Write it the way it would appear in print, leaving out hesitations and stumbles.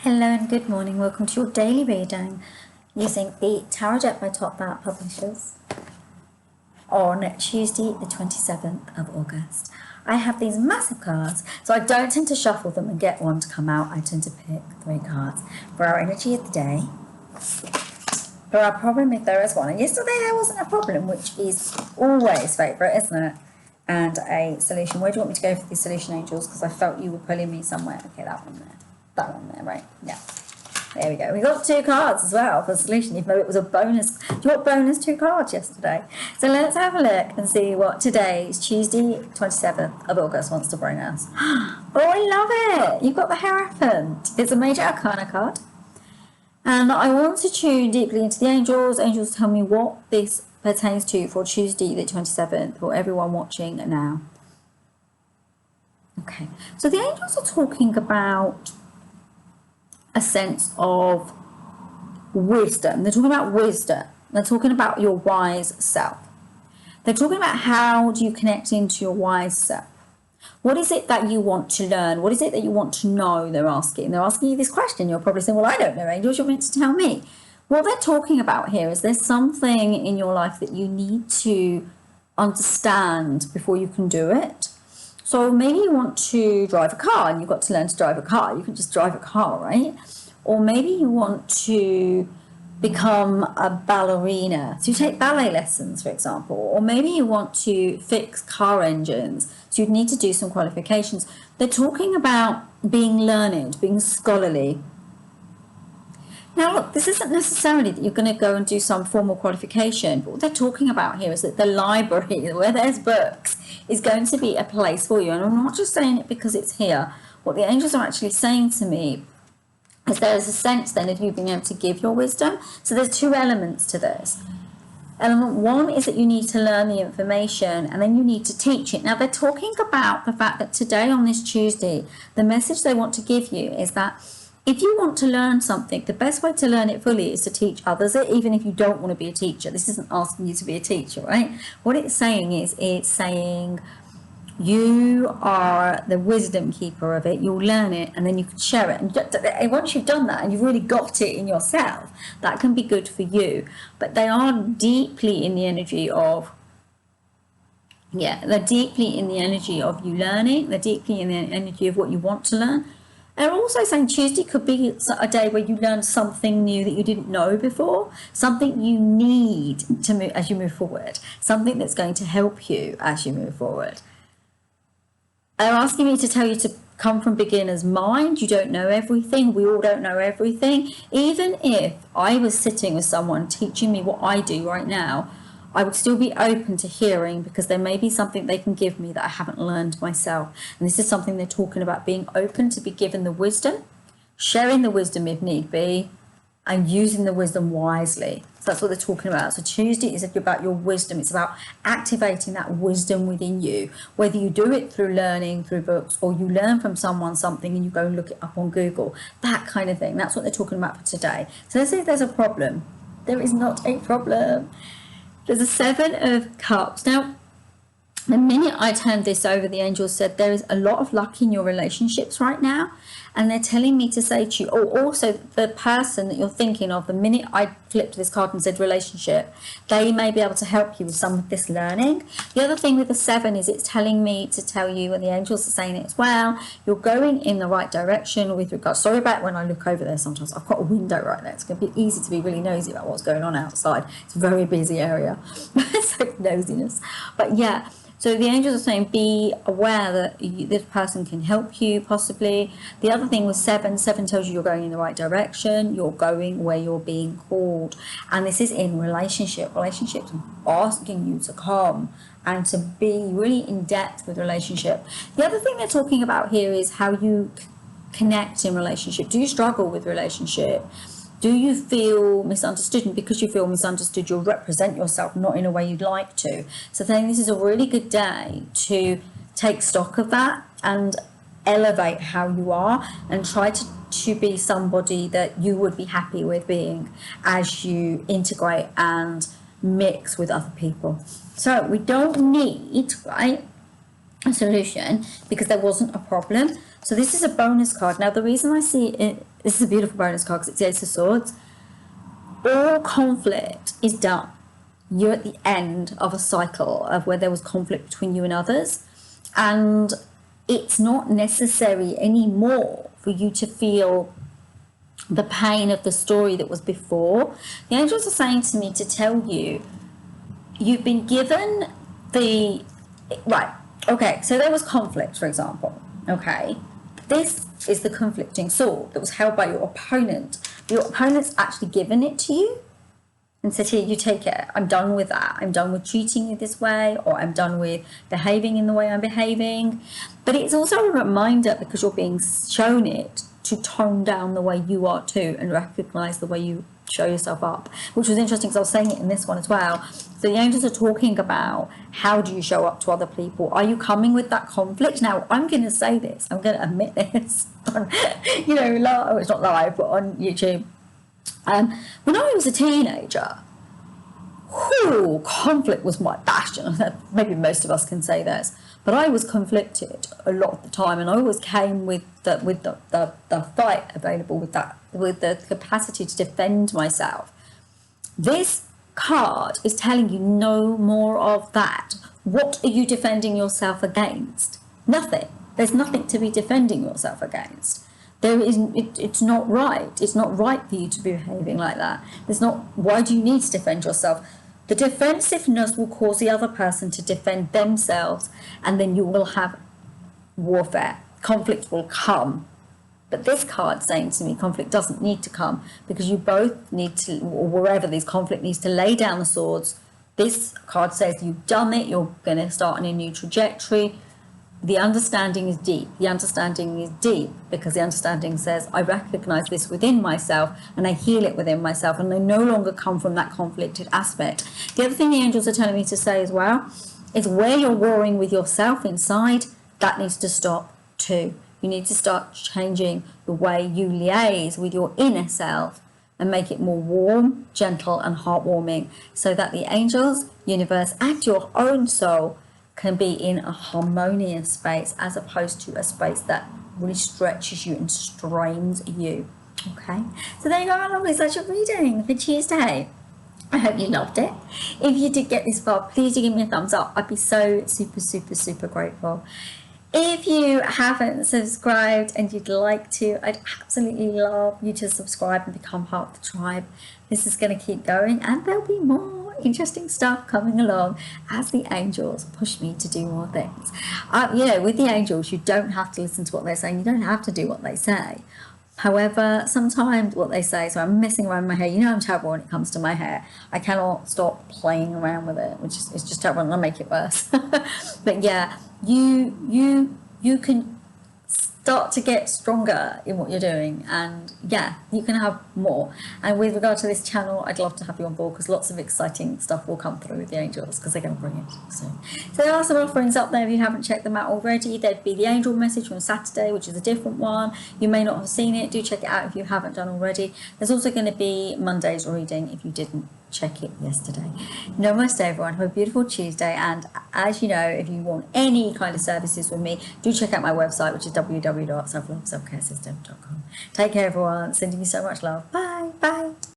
Hello and good morning. Welcome to your daily reading using the Tarot Deck by Top Art Publishers on Tuesday the 27th of August. I have these massive cards, so I don't tend to shuffle them and get one to come out. I tend to pick 3 cards for our energy of the day, for our problem if there is one. And yesterday there wasn't a problem, which is always favourite, isn't it? And a solution. Where do you want me to go for these solution angels? Because I felt you were pulling me somewhere. Okay, that one there. That one there, right? Yeah. There we go. We got 2 cards as well for the solution, even though it was a bonus. Do you want bonus 2 cards yesterday? So let's have a look and see what today's Tuesday, 27th of August wants to bring us. Oh, I love it. You've got the Hierophant. It's a major arcana card. And I want to tune deeply into the angels. Angels, tell me what this pertains to for Tuesday, the 27th, for everyone watching now. Okay. So the angels are talking about a sense of wisdom. They're talking about wisdom. They're talking about your wise self. They're talking about how do you connect into your wise self. What is it that you want to learn? What is it that you want to know? They're asking you this question. You're probably saying, well, I don't know, angels, you're meant to tell me. What they're talking about here is there's something in your life that you need to understand before you can do it. So maybe you want to drive a car and you've got to learn to drive a car. You can just drive a car, right? Or maybe you want to become a ballerina. So you take ballet lessons, for example. Or maybe you want to fix car engines. So you'd need to do some qualifications. They're talking about being learned, being scholarly. Now, look, this isn't necessarily that you're going to go and do some formal qualification. But what they're talking about here is that the library, where there's books, is going to be a place for you. And I'm not just saying it because it's here. What the angels are actually saying to me is there is a sense then of you being able to give your wisdom. So there's 2 elements to this. Element 1 is that you need to learn the information and then you need to teach it. Now, they're talking about the fact that today on this Tuesday, the message they want to give you is that if you want to learn something, the best way to learn it fully is to teach others it, even if you don't want to be a teacher. This isn't asking you to be a teacher, right? What it's saying is it's saying you are the wisdom keeper of it. You'll learn it and then you can share it. And once you've done that and you've really got it in yourself, that can be good for you. But they are deeply in the energy of they're deeply in the energy of you learning. They're deeply in the energy of what you want to learn. They're also saying Tuesday could be a day where you learn something new that you didn't know before, something you need to move as you move forward, something that's going to help you as you move forward. They're asking me to tell you to come from beginner's mind. You don't know everything. We all don't know everything. Even if I was sitting with someone teaching me what I do right now, I would still be open to hearing because there may be something they can give me that I haven't learned myself. And this is something they're talking about, being open to be given the wisdom, sharing the wisdom if need be, and using the wisdom wisely. So that's what they're talking about. So Tuesday is about your wisdom. It's about activating that wisdom within you, whether you do it through learning, through books, or you learn from someone something and you go and look it up on Google, that kind of thing. That's what they're talking about for today. So let's say there's a problem. There is not a problem. There's a 7 of Cups. Now, the minute I turned this over, the angels said there is a lot of luck in your relationships right now. And they're telling me to say to you, also the person that you're thinking of, the minute I flipped this card and said relationship, they may be able to help you with some of this learning. The other thing with the 7 is it's telling me to tell you, and the angels are saying it as well, you're going in the right direction with regards. Sorry about when I look over there sometimes. I've got a window right there. It's going to be easy to be really nosy about what's going on outside. It's a very busy area. It's like nosiness. But yeah. So the angels are saying be aware that this person can help you possibly. The other thing was 7 tells you you're going in the right direction. You're going where you're being called. And this is in relationship. Relationships asking you to come and to be really in depth with relationship. The other thing they're talking about here is how you connect in relationship. Do you struggle with relationship? Do you feel misunderstood? And because you feel misunderstood, you'll represent yourself not in a way you'd like to. So I think this is a really good day to take stock of that and elevate how you are and try to be somebody that you would be happy with being as you integrate and mix with other people. So we don't need, right, a solution because there wasn't a problem. So this is a bonus card. Now, the reason I see it this is a beautiful bonus card because it's the Ace of Swords. All conflict is done. You're at the end of a cycle of where there was conflict between you and others, and it's not necessary anymore for you to feel the pain of the story that was before. The angels are saying to me to tell you, you've been given the right. Okay, so there was conflict, for example. Okay, this is the conflicting sword that was held by your opponent. Your opponent's actually given it to you and said, here, you take it. I'm done with that. I'm done with treating you this way, or I'm done with behaving in the way I'm behaving. But it's also a reminder, because you're being shown it, to tone down the way you are too and recognize the way you show yourself up, which was interesting because I was saying it in this one as well. So the angels are talking about, how do you show up to other people? Are you coming with that conflict? Now, I'm going to say this, I'm going to admit this on, live, it's not live, but on YouTube. When I was a teenager, conflict was my bastion. Maybe most of us can say this, but I was conflicted a lot of the time, and I always came with the fight available, with the capacity to defend myself. This card is telling you no more of that. What are you defending yourself against? Nothing. There's nothing to be defending yourself against. It's not right. It's not right for you to be behaving like that. Why do you need to defend yourself? The defensiveness will cause the other person to defend themselves, and then you will have warfare. Conflict will come. But this card saying to me, conflict doesn't need to come, because you both need to, or wherever this conflict needs to, lay down the swords. This card says you've done it, you're going to start on a new trajectory. The understanding is deep. The understanding is deep because the understanding says, I recognize this within myself and I heal it within myself, and I no longer come from that conflicted aspect. The other thing the angels are telling me to say as well is, where you're warring with yourself inside, that needs to stop too. You need to start changing the way you liaise with your inner self and make it more warm, gentle and heartwarming, so that the angels, universe and your own soul can be in a harmonious space, as opposed to a space that really stretches you and strains you. Okay, so there you go, my lovely. That's your reading for Tuesday. I hope you loved it. If you did get this far, please do give me a thumbs up. I'd be so super, super, super grateful. If you haven't subscribed and you'd like to, I'd absolutely love you to subscribe and become part of the tribe. This is going to keep going, and there'll be more interesting stuff coming along as the angels push me to do more things. With the angels, you don't have to listen to what they're saying. You don't have to do what they say. However, sometimes what they say, so I'm messing around with my hair. You know I'm terrible when it comes to my hair. I cannot stop playing around with it, which is, it's just terrible, and I'll make it worse. But yeah, you can start to get stronger in what you're doing, and yeah, you can have more. And with regard to this channel, I'd love to have you on board, because lots of exciting stuff will come through with the angels, because they're going to bring it soon. So there are some offerings up there if you haven't checked them out already. There'd be the angel message from Saturday, which is a different one. You may not have seen it. Do check it out if you haven't done already. There's also going to be Monday's reading if you didn't check it yesterday. Namaste everyone, have a beautiful Tuesday, and as you know, if you want any kind of services with me, do check out my website, which is www.selfloveselfcaresystem.com. Take care everyone, sending you so much love. Bye.